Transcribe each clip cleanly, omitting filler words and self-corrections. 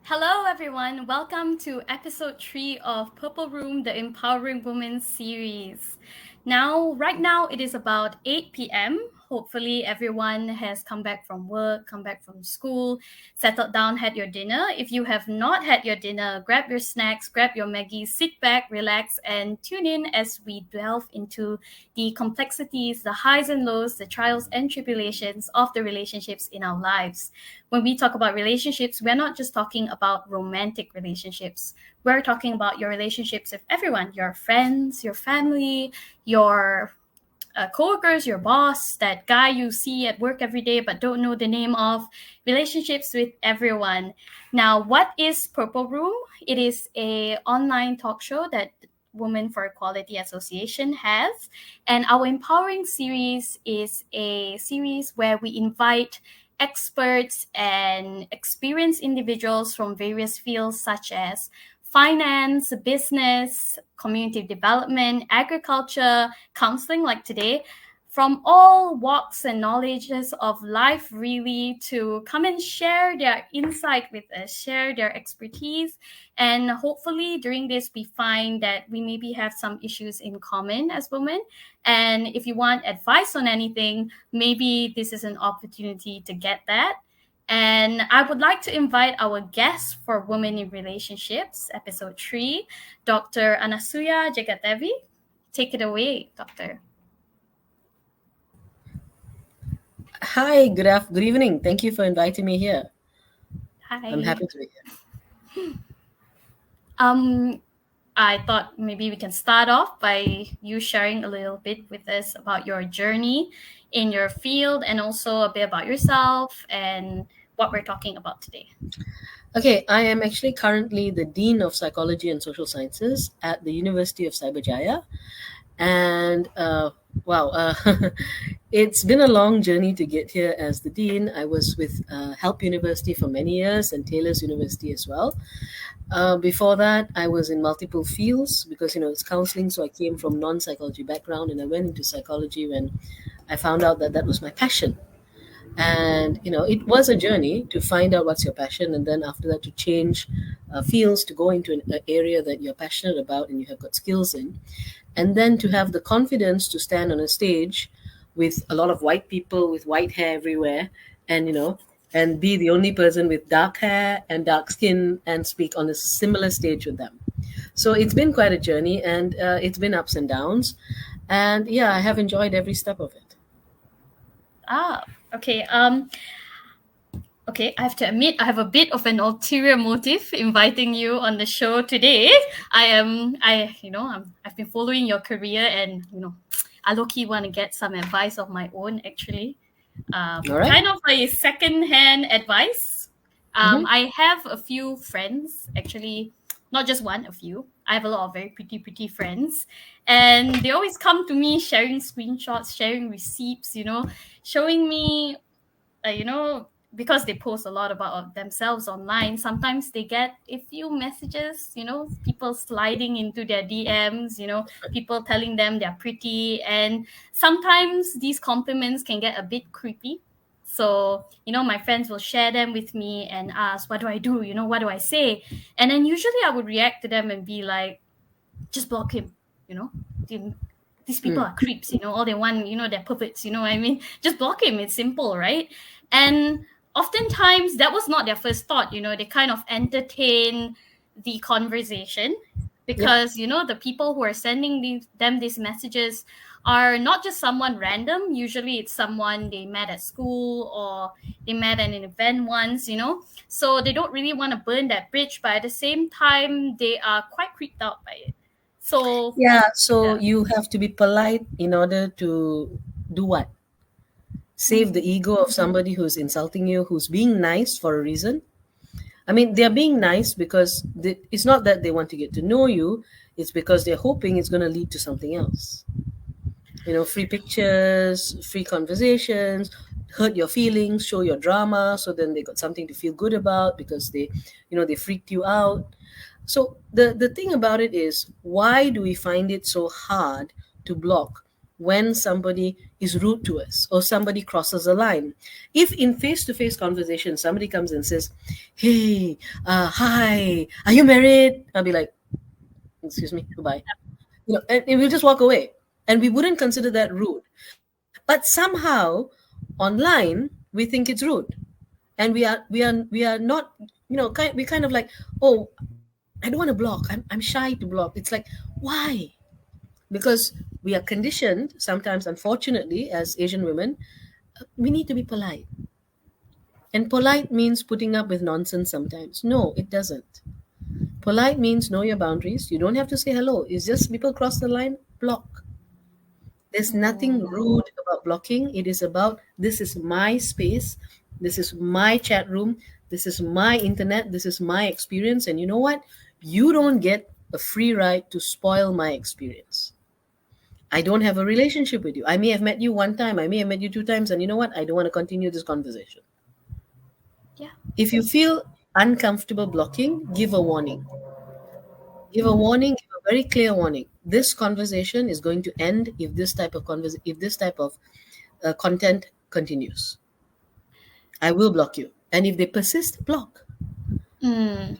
Hello, everyone. Welcome to Episode 3 of Purple Room, the Empowering Women series. Right now, it is about 8 p.m. Hopefully, everyone has come back from work, come back from school, settled down, had your dinner. If you have not had your dinner, grab your snacks, grab your Maggie, sit back, relax, and tune in as we delve into the complexities, the highs and lows, the trials and tribulations of the relationships in our lives. When we talk about relationships, we're not just talking about romantic relationships. We're talking about your relationships with everyone, your friends, your family, your coworkers, your boss, that guy you see at work every day but don't know the name of, relationships with everyone. Now, what is Purple Room? It is a online talk show that Women for Equality Association has, and our empowering series is a series where we invite experts and experienced individuals from various fields such as finance, business, community development, agriculture, counseling, like today, from all walks and knowledges of life, really, to come and share their insight with us, share their expertise. And hopefully, during this, we find that we maybe have some issues in common as women. And if you want advice on anything, maybe this is an opportunity to get that. And I would like to invite our guest for Women in Relationships, Episode 3, Dr. Anasuya Jagadevi. Take it away, Doctor. Hi, good evening. Thank you for inviting me here. I'm Hi. happy to be here. Um, I thought maybe we can start off by you sharing a little bit with us about your journey in your field and also a bit about yourself and what we're talking about today. Okay, I am actually currently the Dean of Psychology and Social Sciences at the University of Cyberjaya. And wow, it's been a long journey to get here as the Dean. I was with Help University for many years and Taylor's University as well. Before that, I was in multiple fields because it's counseling. So I came from non-psychology background and I went into psychology when I found out that that was my passion. And it was a journey to find out what's your passion, and then after that to change fields to go into an area that you're passionate about and you have got skills in, and then to have the confidence to stand on a stage with a lot of white people with white hair everywhere, and and be the only person with dark hair and dark skin and speak on a similar stage with them. So it's been quite a journey, and it's been ups and downs, and yeah, I have enjoyed every step of it. Ah, okay. Okay, I have to admit I have a bit of an ulterior motive inviting you on the show today. I've been following your career, and I low-key want to get some advice of my own, actually. All right. Kind of a second-hand advice. Mm-hmm. I have a few friends, actually, not just one, a few. I have a lot of very pretty, pretty friends, and they always come to me sharing screenshots, sharing receipts, showing me because they post a lot about themselves online. Sometimes they get a few messages, people sliding into their DMs, people telling them they're pretty. And sometimes these compliments can get a bit creepy. So, my friends will share them with me and ask, what do I do? What do I say? And then usually I would react to them and be like, just block him, you know? These people are creeps, all they want, they're puppets, you know what I mean? Just block him. It's simple, right? And oftentimes that was not their first thought, they kind of entertain the conversation Yep. because, the people who are sending them these messages are not just someone random. Usually it's someone they met at school or they met at an event once, so they don't really want to burn that bridge, but at the same time, they are quite creeped out by it. So, Yeah, so yeah. you have to be polite in order to do what? Save the Mm. ego of somebody who's insulting you, who's being nice for a reason. I mean, they're being nice because it's not that they want to get to know you, it's because they're hoping it's going to lead to something else. Free pictures, free conversations, hurt your feelings, show your drama, so then they got something to feel good about because they freaked you out. So the thing about it is, why do we find it so hard to block when somebody is rude to us or somebody crosses a line. If in face-to-face conversation somebody comes and says, "Hey, hi, are you married?" I'll be like, "Excuse me, goodbye." And we'll just walk away, and we wouldn't consider that rude. But somehow, online, we think it's rude, and we are not, we kind of like, "Oh, I don't want to block. I'm shy to block." It's like, why? Because we are conditioned sometimes, unfortunately, as Asian women, we need to be polite. And polite means putting up with nonsense sometimes. No, it doesn't. Polite means know your boundaries. You don't have to say hello. It's just people cross the line, block. There's nothing Mm. rude about blocking. It is about, this is my space, this is my chat room, this is my internet, this is my experience. And you know what? You don't get a free ride to spoil my experience. I don't have a relationship with you. I may have met you one time, I may have met you two times, and you know what? I don't want to continue this conversation. Yeah. If you feel uncomfortable blocking, give a warning. Give a Mm. warning, give a very clear warning. This conversation is going to end if this type of content continues. I will block you. And if they persist, block. Mm.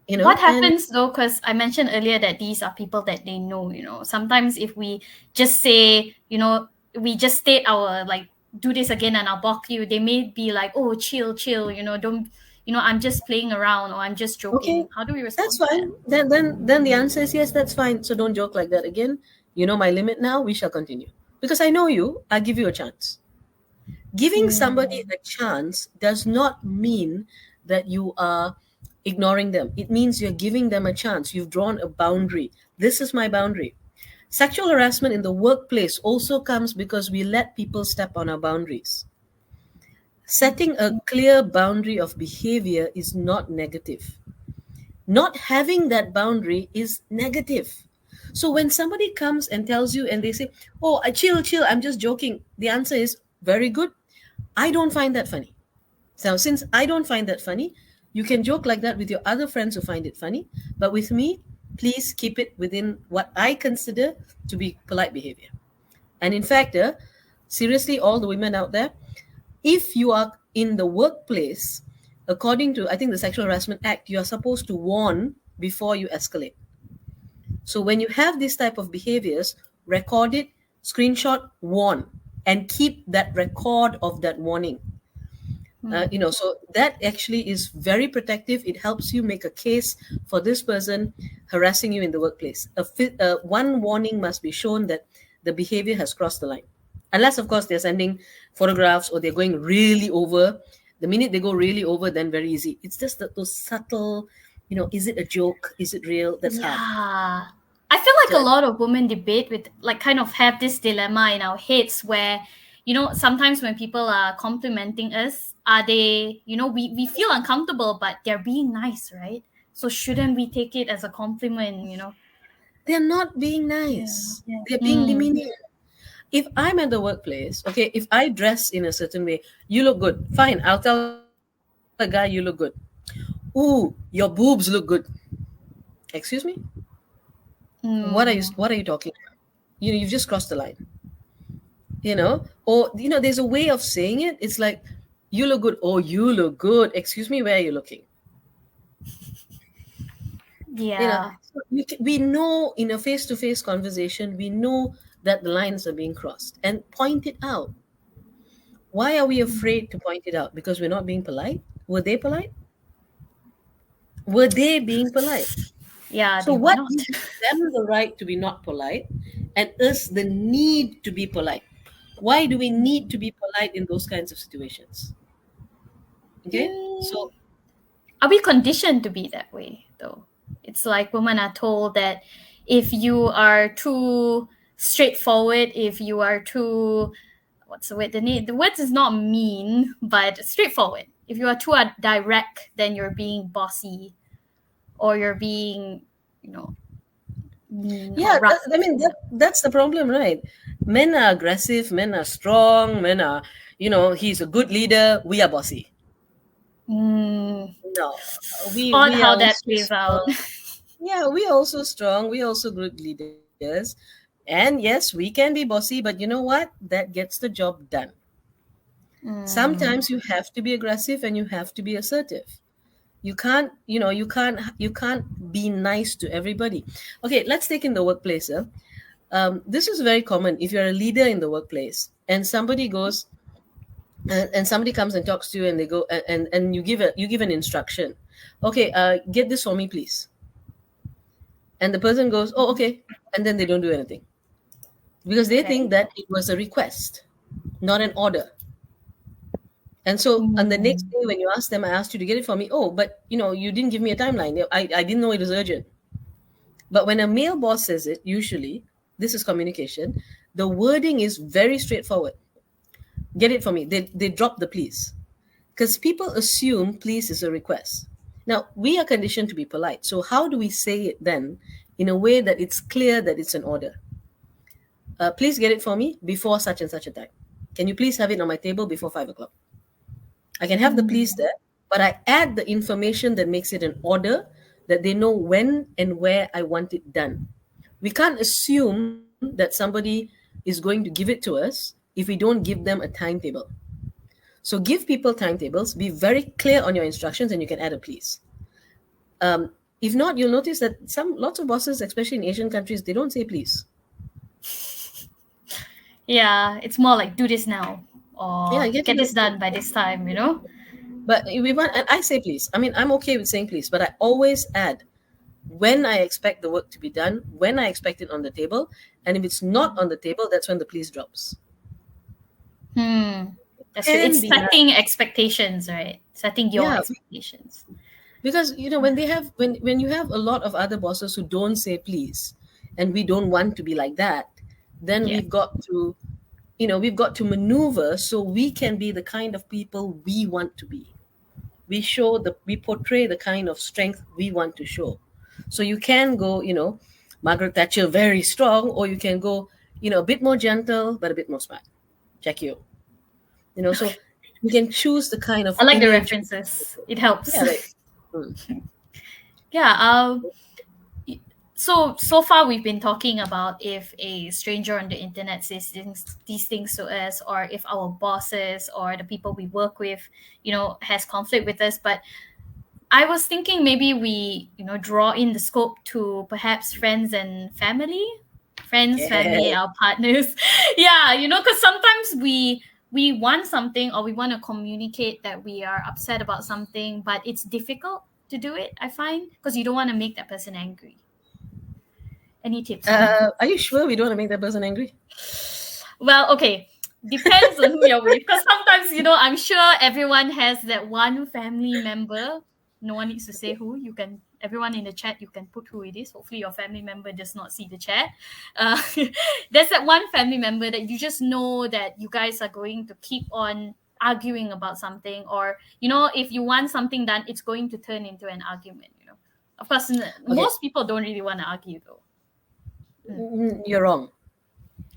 What And happens though, because I mentioned earlier that these are people that they know. Sometimes if we just say, we just state our, like, do this again and I'll block you, they may be like, oh, chill, chill, don't, I'm just playing around or I'm just okay, joking. How do we that's respond to that? fine. Then the answer is yes, that's fine. So don't joke like that again. You know my limit now, we shall continue. Because I know you, I'll give you a chance. Giving somebody Mm. a chance does not mean that you are ignoring them. It means you're giving them a chance. You've drawn a boundary. This is my boundary. Sexual harassment in the workplace also comes because we let people step on our boundaries. Setting a clear boundary of behavior is not negative. Not having that boundary is negative. So when somebody comes and tells you and they say, "Oh, chill, chill, I'm just joking," the answer is very good. I don't find that funny. So since I don't find that funny, you can joke like that with your other friends who find it funny. But with me, please keep it within what I consider to be polite behavior. And in fact, seriously, all the women out there, if you are in the workplace, according to, I think, the Sexual Harassment Act, you are supposed to warn before you escalate. So when you have this type of behaviors, record it, screenshot, warn, and keep that record of that warning. Mm. So that actually is very protective. It helps you make a case for this person harassing you in the workplace. One warning must be shown that the behavior has crossed the line, unless of course they're sending photographs or they're going really over. The minute they go really over, then very easy. It's just those subtle, is it a joke, is it real, that's hard. Yeah. I feel like So a lot of women debate with, like, kind of have this dilemma in our heads where, sometimes when people are complimenting us, are they, we feel uncomfortable, but they're being nice, right? So shouldn't we take it as a compliment? they're not being Yeah. nice. They're being Mm. demeaning. If I'm at the workplace, okay, if I dress in a certain way, you look good. Fine, I'll tell a guy you look good. Ooh, your boobs look good. Excuse me? What are you Mm. talking about? You've just crossed the line. Or there's a way of saying it. It's like, you look good. Oh, you look good. Excuse me, where are you looking? Yeah. So we know in a face-to-face conversation, we know that the lines are being crossed and point it out. Why are we afraid to point it out? Because we're not being polite? Were they polite? Were they being polite? Yeah, So they were what not. gives them the right to be not polite and us the need to be polite? Why do we need to be polite in those kinds of situations? Okay? Mm. So Are we conditioned to be that way though? It's like women are told that if you are too straightforward, if you are too, what's the word, the words is not mean but straightforward, if you are too direct, then you're being bossy, or you're being, you know mean or yeah, rough. I mean that's the problem, right? Men are aggressive, men are strong, men are, he's a good leader, we are bossy. mm, No, we Odd we are how that also plays out. strong. Yeah, we are also strong. We are also good leaders. And yes, we can be bossy, but you know what? That gets the job done. Mm. Sometimes you have to be aggressive and you have to be assertive. You can't be nice to everybody. Okay, let's take in the workplace. This is very common. If you're a leader in the workplace and somebody goes and somebody comes and talks to you and they go and you give an instruction. Okay, get this for me, please. And the person goes, oh, okay, and then they don't do anything because they Okay. think that it was a request, not an order. And so on the next Mm. day when you ask them, I asked you to get it for me. Oh, but you didn't give me a timeline. I didn't know it was urgent. But when a male boss says it, usually, this is communication, the wording is very straightforward. Get it for me. They drop the please. Because people assume please is a request. Now, we are conditioned to be polite. So, how do we say it then in a way that it's clear that it's an order? Please get it for me before such and such a time. Can you please have it on my table before 5 o'clock? I can have the please Mm. there, but I add the information that makes it an order that they know when and where I want it done. We can't assume that somebody is going to give it to us if we don't give them a timetable. So give people timetables, be very clear on your instructions, and you can add a please. If not, you'll notice that lots of bosses, especially in Asian countries, they don't say please. Yeah, it's more like do this now Yeah, or get get it. this done by this time, you know? But we want, and I say please. I mean, I'm okay with saying please, but I always add when I expect the work to be done, when I expect it on the table, and if it's not on the table, that's when the please drops. Hmm. That's good. Can It's be nice. setting expectations, right? Setting your Yeah, expectations. because when you have a lot of other bosses who don't say please, and we don't want to be like that, then Yeah. we've got to maneuver so we can be the kind of people we want to be. We portray the kind of strength we want to show. So you can go, Margaret Thatcher very strong, or you can go, a bit more gentle but a bit more smart. Check so you can choose the kind of I like the image. references. It helps. Yeah, right. Mm. Yeah. So far we've been talking about if a stranger on the internet says these things to us, or if our bosses or the people we work with, has conflict with us. But I was thinking maybe we, draw in the scope to perhaps friends, family, Yeah. our partners. Yeah, because sometimes we want something or we want to communicate that we are upset about something, but it's difficult to do it, I find, because you don't want to make that person angry. Any tips? Are you sure we don't want to make that person angry? Well, okay. Depends on who you're with. Because sometimes, I'm sure everyone has that one family member. No one needs to say who. Everyone in the chat, you can put who it is. Hopefully, your family member does not see the chat. Uh, there's that one family member that you just know that you guys are going to keep on arguing about something. Or, if you want something done, it's going to turn into an argument. Of course, Okay. most people don't really want to argue, though. You're wrong.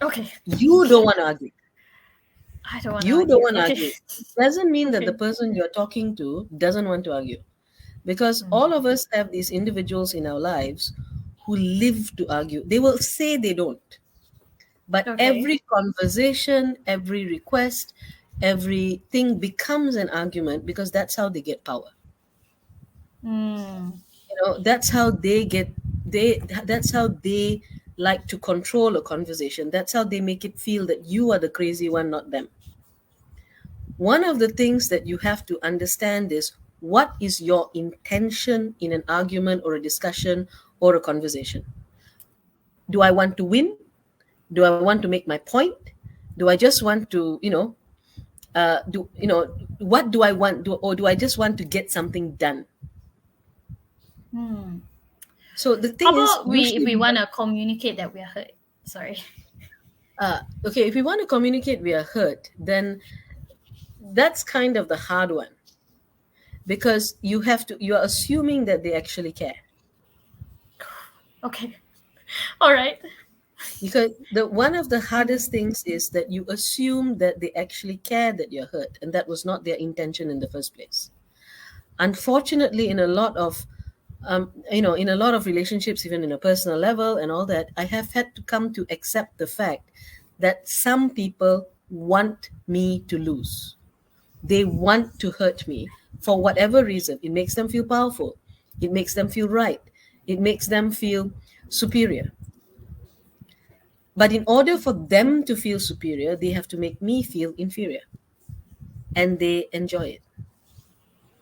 Okay. You don't want to argue. I don't want to You don't argue. want to Okay. argue. Doesn't mean that the Okay. person you're talking to doesn't want to argue. Because Mm. all of us have these individuals in our lives who live to argue. They will say they don't. But Okay. every conversation, every request, everything becomes an argument because that's how they get power. Mm. That's how they like to control a conversation. That's how they make it feel that you are the crazy one, not them. One of the things that you have to understand is what is your intention in an argument or a discussion or a conversation. Do I want to win? Do I want to make my point? Do I just want to, what do I want? Or do I just want to get something done? Hmm. So the How thing is, about we if usually we want to communicate that we are hurt? Sorry. okay, if we want to communicate we are hurt, then that's kind of the hard one because you're assuming that they actually care. Okay. All right. Because the one of the hardest things is that you assume that they actually care that you're hurt, and that was not their intention in the first place. Unfortunately, in a lot of in a lot of relationships, even in a personal level and all that, I have had to come to accept the fact that some people want me to lose. They want to hurt me for whatever reason. It makes them feel powerful. It makes them feel right. It makes them feel superior. But in order for them to feel superior, they have to make me feel inferior. And they enjoy it.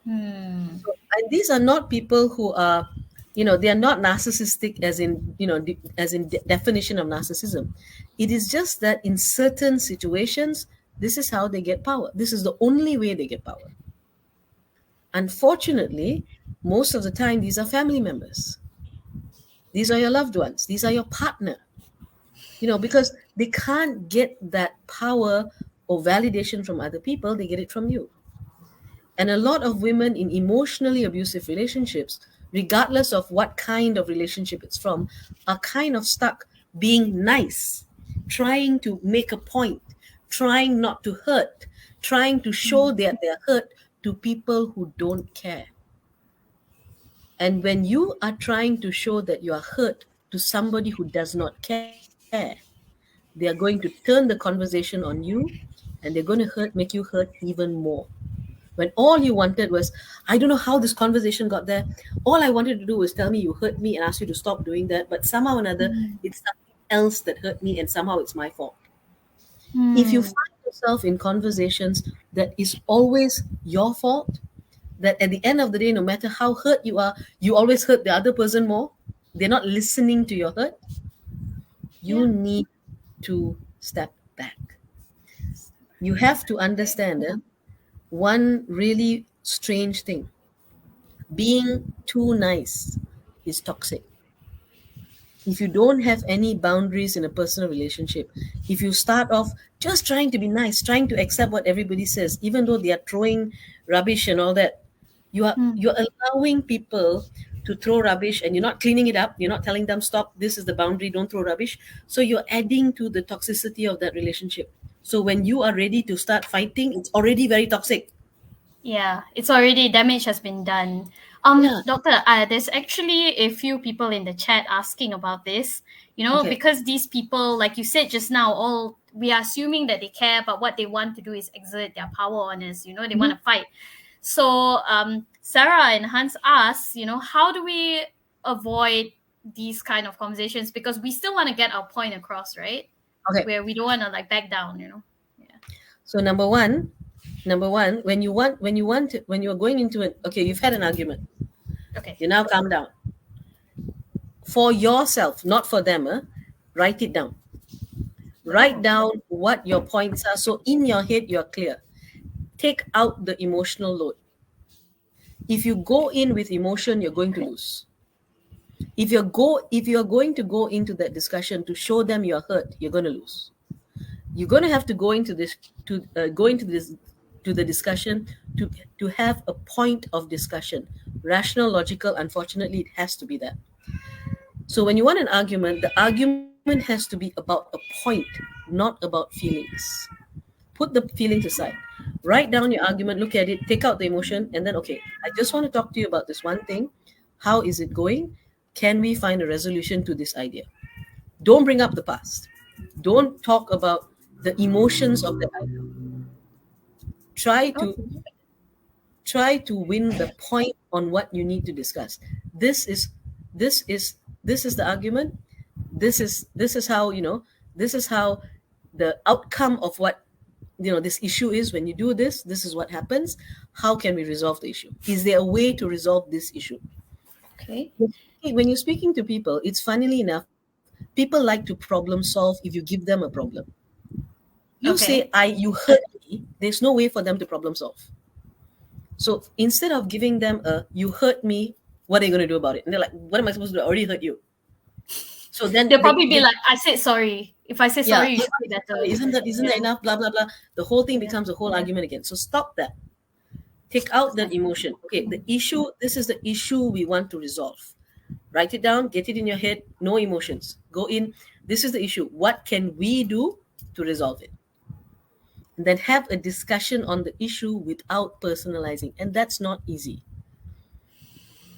Hmm. So, and these are not people who are, they are not narcissistic as in, definition of narcissism. It is just that in certain situations, this is how they get power. This is the only way they get power. Unfortunately, most of the time, these are family members. These are your loved ones. These are your partner. Because they can't get that power or validation from other people, they get it from you. And a lot of women in emotionally abusive relationships, regardless of what kind of relationship it's from, are kind of stuck being nice, trying to make a point, trying not to hurt, trying to show that they're hurt to people who don't care. And when you are trying to show that you are hurt to somebody who does not care, they are going to turn the conversation on you, and they're going to make you hurt even more. When all you wanted was, I don't know how this conversation got there. All I wanted to do was tell me you hurt me and ask you to stop doing that. But somehow or another, it's something else that hurt me, and somehow it's my fault. If you Hmm. find yourself in conversations that is always your fault, that at the end of the day, no matter how hurt you are, you always hurt the other person more, they're not listening to your hurt, Yeah. you need to step back. You have to understand one really strange thing: being too nice is toxic. If you don't have any boundaries in a personal relationship, if you start off just trying to be nice, trying to accept what everybody says, even though they are throwing rubbish and all that, Hmm. you're allowing people to throw rubbish, and you're not cleaning it up. You're not telling them, stop, this is the boundary, don't throw rubbish. So you're adding to the toxicity of that relationship. So when you are ready to start fighting, it's already very toxic. Yeah, it's already damage has been done. Yeah. Doctor, there's actually a few people in the chat asking about this. Okay. Because these people, like you said just now, all we are assuming that they care, but what they want to do is exert their power on us. They want Mhm. to fight. So, Sarah and Hans ask, how do we avoid these kind of conversations, because we still want to get our point across, right? Okay. Where we don't want to like back down. Yeah. So number one, when you are going into it, okay, you've had an argument. Okay. You now calm down. For yourself, not for them, write it down. Write Oh. down what your points are. So in your head, you're clear. Take out the emotional load. If you go in with emotion, you're going to lose. If you're going to go into that discussion to show them you're hurt, you're going to lose. You're going to have to go into this to go into this to the discussion to have a point of discussion, rational, logical. Unfortunately, it has to be that. So when you want an argument, the argument has to be about a point, not about feelings. Put the feelings aside. Write down your argument, look at it, take out the emotion, and then, okay, I just want to talk to you about this one thing. How is it going? Can we find a resolution to this idea? Don't bring up the past. Don't talk about the emotions of the idea. Try to Okay. try to win the point on what you need to discuss. This is this is this is the argument. This is how this is how the outcome of what this issue is. When you do this, this is what happens. How can we resolve the issue? Is there a way to resolve this issue? Okay. When you're speaking to people, it's funnily enough, people like to problem solve if you give them a problem. You say, Okay. you hurt me, there's no way for them to problem solve. So instead of giving them a you hurt me, what are you going to do about it? And they're like, what am I supposed to do? I already hurt you. So then They'll probably be they like, I said sorry. If I say yeah, sorry, you should be sorry, better. isn't that Yeah. enough? Blah blah blah. The whole thing Yeah. becomes a whole argument again. So stop that. Take out that emotion. Okay, the issue, this is the issue we want to resolve. Write it down, get it in your head, no emotions. Go in, this is the issue. What can we do to resolve it? And then have a discussion on the issue without personalizing. And that's not easy.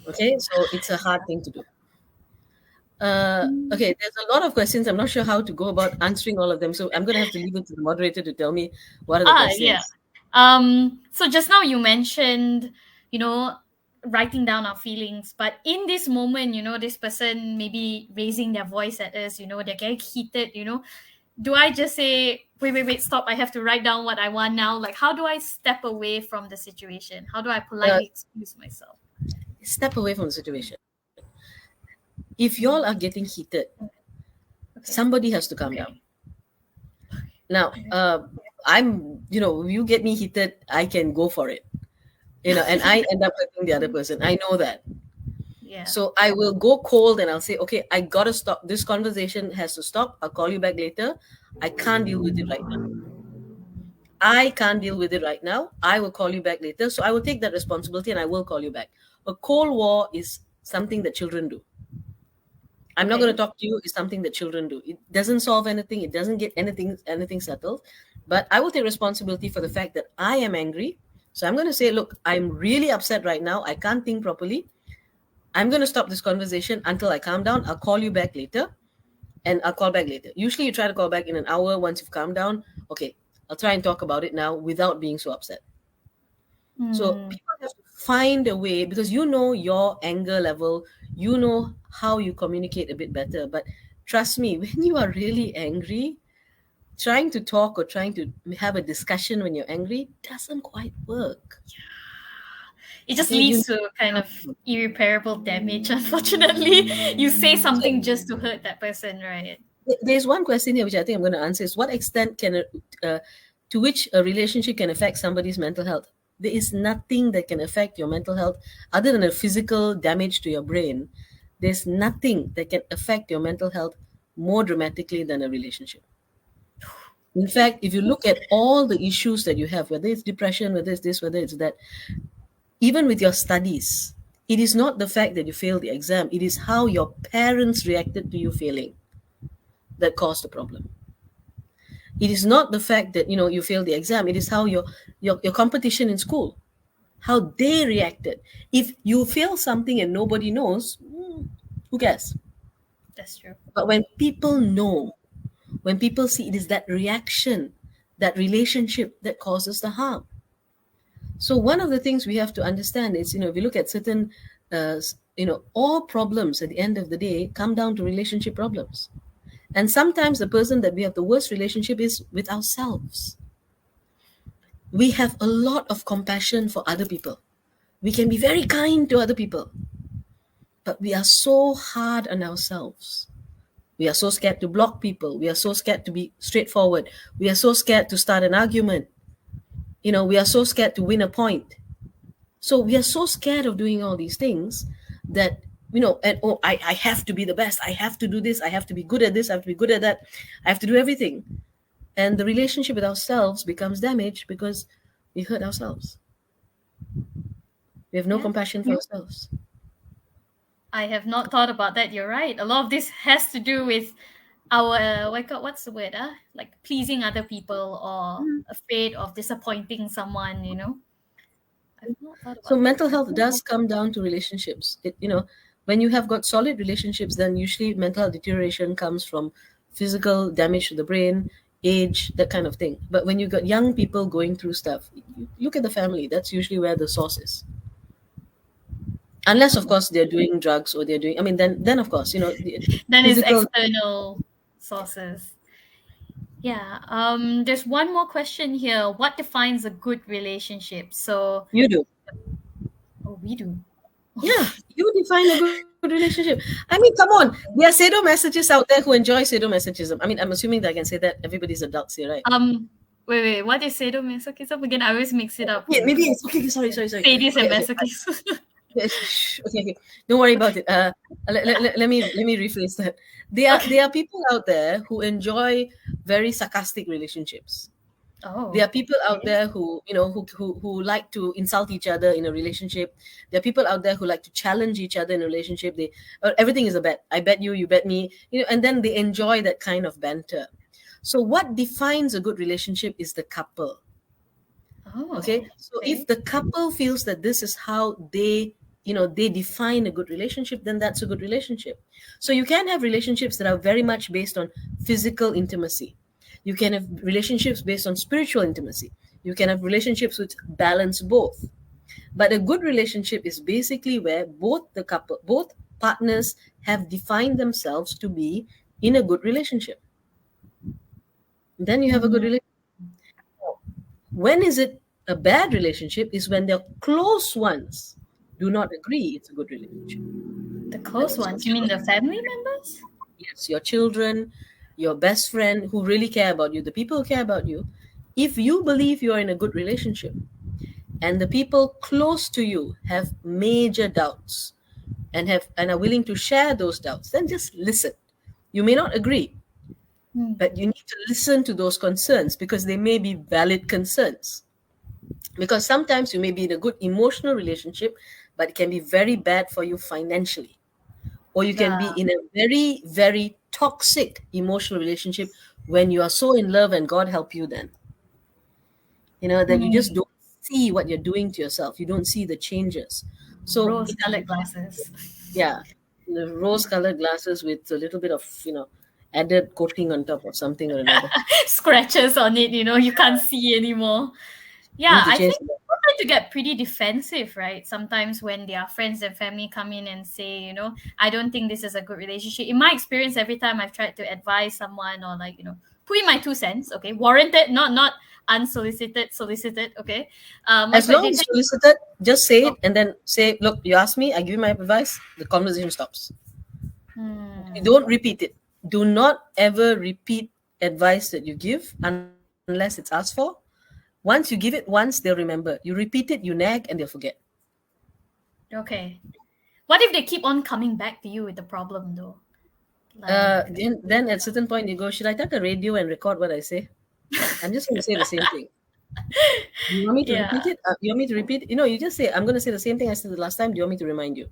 Okay, so it's a hard thing to do. Mm. Okay, there's a lot of questions. I'm not sure how to go about answering all of them, so I'm going to have to leave it to the moderator to tell me what are the Yeah. questions. So just now you mentioned, you know, writing down our feelings, but in this moment, this person maybe raising their voice at us, they're getting heated, do I just say, wait, stop, I have to write down what I want now? Like, how do I step away from the situation? How do I Uh, politely excuse myself? Step away from the situation. If y'all are getting heated, Okay. somebody has to calm down. Now, Okay. you get me heated, I can go for it, and I end up hurting the other person. I know that. Yeah. So I will go cold and I'll say, okay, I gotta stop. This conversation has to stop. I'll call you back later. I can't deal with it right now. I can't deal with it right now. I will call you back later. So I will take that responsibility and I will call you back. A cold war is something that children do. I'm not going to Okay. talk to you is something that children do. It doesn't solve anything. It doesn't get anything settled. But I will take responsibility for the fact that I am angry. So I'm going to say, look, I'm really upset right now. I can't think properly. I'm going to stop this conversation until I calm down. I'll call you back later, and I'll call back later. Usually you try to call back in an hour once you've calmed down. Okay, I'll try and talk about it now without being so upset. So Hmm. people have to find a way because you know your anger level, you know how you communicate a bit better. But trust me, when you are really angry, trying to talk or trying to have a discussion when you're angry doesn't quite work. It just Okay, you leads to kind of irreparable damage, unfortunately. You say something just to hurt that person, right? there's one question here which I think I'm going to answer is what extent to which a relationship can affect somebody's mental health? There is nothing that can affect your mental health other than a physical damage to your brain. There's nothing that can affect your mental health more dramatically than a relationship. In fact, if you look at all the issues that you have, whether it's depression, whether it's this, whether it's that, even with your studies, it is not the fact that you failed the exam, it is how your parents reacted to you failing that caused the problem. It is not the fact that you failed the exam. It is how your competition in school, how they reacted. If you fail something and nobody knows, who cares? That's true. But when people know, when people see, it is that reaction, that relationship that causes the harm. So one of the things we have to understand is, if you look at certain, all problems at the end of the day come down to relationship problems. And sometimes the person that we have the worst relationship is with ourselves. We have a lot of compassion for other people. We can be very kind to other people, but we are so hard on ourselves. We are so scared to block people. We are so scared to be straightforward. We are so scared to start an argument. We are so scared to win a point. So we are so scared of doing all these things that, and oh, I have to be the best. I have to do this. I have to be good at this. I have to be good at that. I have to do everything. And the relationship with ourselves becomes damaged because we hurt ourselves. We have no Yeah. compassion for ourselves. I have not thought about that. You're right. A lot of this has to do with our what's the word? Like pleasing other people or afraid of disappointing someone. I've not thought So about that. mental health does come down to relationships. When you have got solid relationships, then usually mental health deterioration comes from physical damage to the brain, age, that kind of thing. But when you got young people going through stuff, you look at the family. That's usually where the source is. Unless, of course, they're doing drugs or they're doing. I mean, then of course, the Then it's physical. external sources. Yeah. There's one more question here. What defines a good relationship? So, You do. oh, we do. Yeah, you define a good relationship. I mean, come on. There are sadomasochists out there who enjoy sadomasochism. I mean, I'm assuming that I can say that everybody's adults here, right? Wait. What is sadomasochism again? I always mix it up Yeah, with maybe it's okay. Sorry. sadist and Okay. masochist. Yes, shh, okay. Don't worry about it. Let me rephrase that. Okay. There are people out there who enjoy very sarcastic relationships. There Oh, are people out okay. there who like to insult each other in a relationship. There are people out there who like to challenge each other in a relationship. Everything is a bet. I bet you, you bet me. And then they enjoy that kind of banter. So what defines a good relationship is the couple. Okay, Oh, so if okay. the couple feels that this is how they they define a good relationship, then that's a good relationship. So you can have relationships that are very much based on physical intimacy. You can have relationships based on spiritual intimacy. You can have relationships which balance both. But a good relationship is basically where both partners have defined themselves to be in a good relationship. Then you have a good Mm, relationship. When is it a bad relationship? Is when the close ones do not agree it's a good relationship. the That close means your ones. You mean the children, family members? yes, your children, your best friend who really care about you, the people who care about you. If you believe you're in a good relationship and the people close to you have major doubts and are willing to share those doubts, then just listen. You may not agree, Mm, but you need to listen to those concerns because they may be valid concerns. Because sometimes you may be in a good emotional relationship, but it can be very bad for you financially. Or you can yeah. be in a very, very toxic emotional relationship when you are so in love and God help you then. That you just Mm, don't see what you're doing to yourself. You don't see the changes. So in a rose-colored glasses. yeah, the rose-colored glasses with a little bit of added coating on top of something or another. Scratches on it, you can't see anymore. Need Yeah, to I change think that. people tend to get pretty defensive, right? Sometimes when their friends and family come in and say, I don't think this is a good relationship. In my experience, every time I've tried to advise someone or like, put in my 2 cents, okay, warranted, not unsolicited, solicited, okay. As But long they as tend you solicited, just say to, it and then say, "Look, you asked me. I give you my advice." The conversation stops. You hmm, don't repeat it. Do not ever repeat advice that you give unless it's asked for. Once you give it once, they'll remember. You repeat it, you nag, and they'll forget. okay. What if they keep on coming back to you with the problem though? Like, Then at certain point you go, should I take a radio and record what I say? I'm just going to say the same thing. You want me to yeah. repeat it? You want me to repeat it? You just say, I'm going to say the same thing I said the last time. Do you want me to remind you?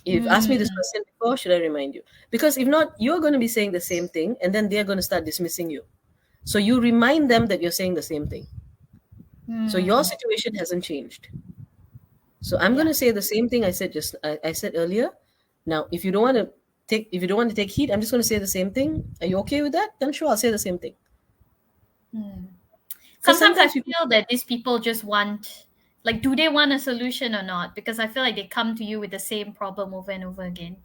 You've asked me this Mm, question before, should I remind you? Because if not, you're going to be saying the same thing and then they're going to start dismissing you. So you remind them that you're saying the same thing. So your mm, situation hasn't changed. So I'm going yeah. to say the same thing I said earlier. Now, if you don't want to take heat, I'm just going to say the same thing. Are you okay with that? Then sure, I'll say the same thing. Mm. Because Sometimes I sometimes people, feel that these people just want, like, do they want a solution or not? Because I feel like they come to you with the same problem over and over again,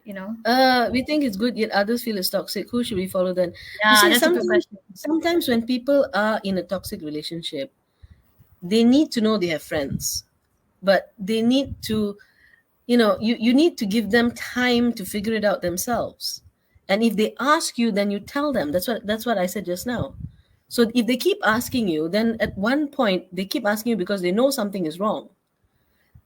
you know? we think it's good, yet others feel it's toxic. Who should we follow then? You Yeah, see, that's a good question. sometimes when people are in a toxic relationship, they need to know they have friends, but they need to, you need to give them time to figure it out themselves. And if they ask you, then you tell them. That's what I said just now. So if they keep asking you, then at one point they keep asking you because they know something is wrong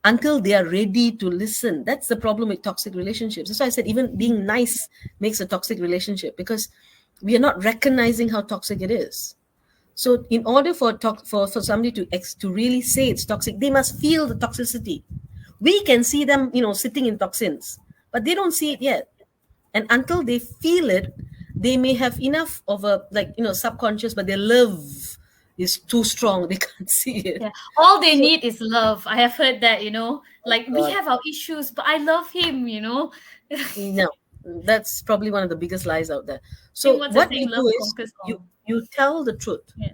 until they are ready to listen. That's the problem with toxic relationships. That's why I said even being nice makes a toxic relationship, because we are not recognizing how toxic it is. So in order for somebody to really say it's toxic, they must feel the toxicity. We can see them, sitting in toxins, but they don't see it yet. And until they feel it, they may have enough of a, like, subconscious, but their love is too strong. They can't see it. Yeah. All they So, need is love. I have heard that, oh like we God, have our issues, but I love him. I no, that's probably one of the biggest lies out there. think So what's the what saying? you Love do is conquers you all. you tell the truth, Yeah.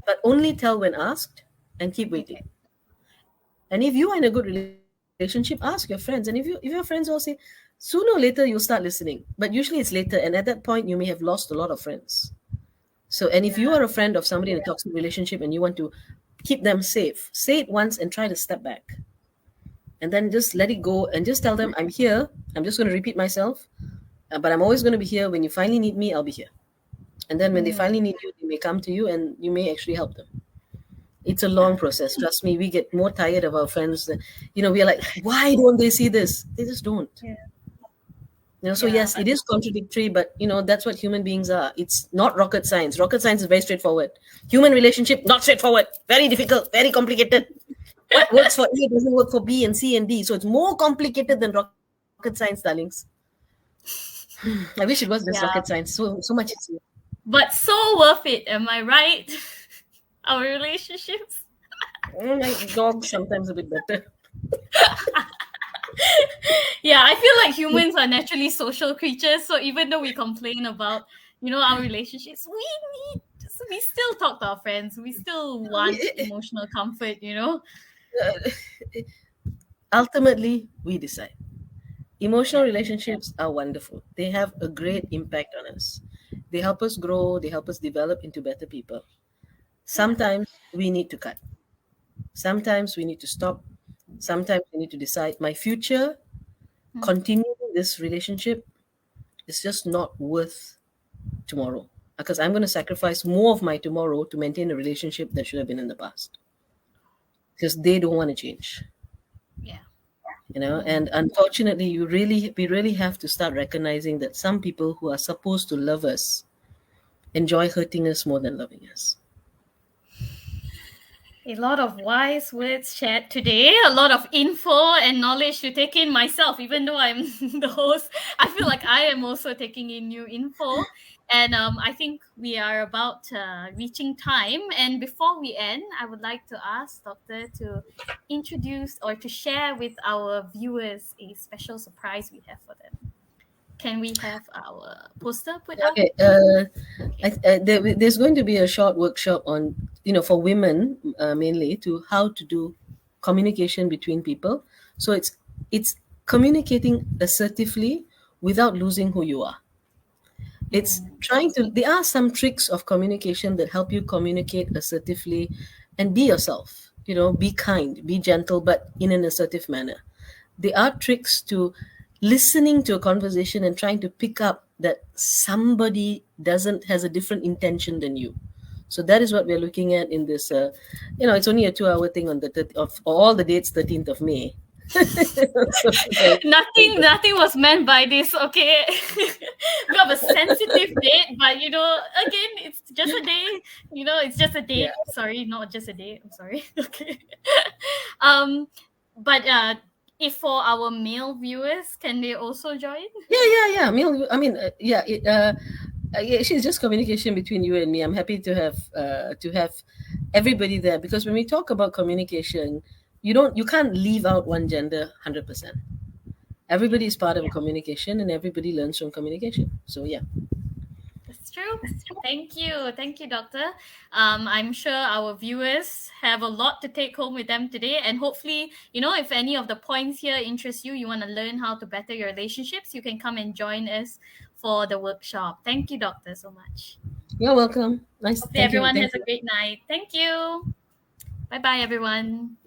but only tell when asked, and keep waiting. Okay. And if you are in a good relationship, ask your friends. And if your friends all say, sooner or later you'll start listening. But usually it's later, and at that point you may have lost a lot of friends. So, and if you are a friend of somebody in a toxic relationship and you want to keep them safe, say it once and try to step back. And then just let it go and just tell them, I'm here. I'm just going to repeat myself, but I'm always going to be here. When you finally need me, I'll be here. And then when they Mm, finally need you, they may come to you and you may actually help them. It's a yeah. long process. Trust me, we get more tired of our friends. We are like, why don't they see this? They just don't. Yeah. So Yeah. yes, But it is contradictory, but that's what human beings are. It's not rocket science. Rocket science is very straightforward. Human relationship, not straightforward. Very difficult, very complicated. What works for A doesn't work for B and C and D. So it's more complicated than rocket science, darlings. I wish it was just rocket yeah. science. So much easier. But so worth it, am I right? Our relationships. My dog sometimes a bit better. Yeah, I feel like humans are naturally social creatures. So even though we complain about, our relationships, we still talk to our friends. We still want emotional comfort. Ultimately, we decide. Emotional Yeah, relationships are wonderful. They have a great impact on us. They help us grow, they help us develop into better people. yeah. Sometimes we need to cut. Sometimes we need to stop. Sometimes we need to decide my future, Mm. continuing this relationship is just not worth tomorrow because I'm going to sacrifice more of my tomorrow to maintain a relationship that should have been in the past because they don't want to change. Yeah. And unfortunately we really have to start recognizing that some people who are supposed to love us enjoy hurting us more than loving us. A lot of wise words shared today, a lot of info and knowledge to take in myself, even though I'm the host. I feel like I am also taking in new info. And I think we are about reaching time. And before we end, I would like to ask Doctor to introduce or to share with our viewers a special surprise we have for them. Can we have our poster put up, Okay, please? Okay. there's going to be a short workshop on, for women mainly, to how to do communication between people. So it's communicating assertively without losing who you are. It's Mm, trying to, there are some tricks of communication that help you communicate assertively and be yourself, be kind, be gentle, but in an assertive manner. There are tricks to listening to a conversation and trying to pick up that somebody doesn't has a different intention than you. So that is what we're looking at in this. It's only a 2 hour thing on the of all the dates, 13th of May. So, nothing was meant by this, okay? We have a sensitive date, but again, it's just a day. It's just a yeah, date. Sorry, not just a date. I'm sorry. Okay. um, but if for our male viewers, can they also join? yeah. I mean, yeah. Yeah, she's just communication between you and me. I'm happy to have everybody there because when we talk about communication, you can't leave out one gender 100%. Yeah, Everybody is part of a communication and everybody learns from communication. So yeah. that's true. Thank you, Doctor. I'm sure our viewers have a lot to take home with them today, and hopefully, if any of the points here interest you, you want to learn how to better your relationships, you can come and join us for the workshop. Thank you, Doctor, so much. You're welcome. Nice. Hopefully, Thank you. everyone Thank has a you. great night. Thank you. Bye bye, everyone.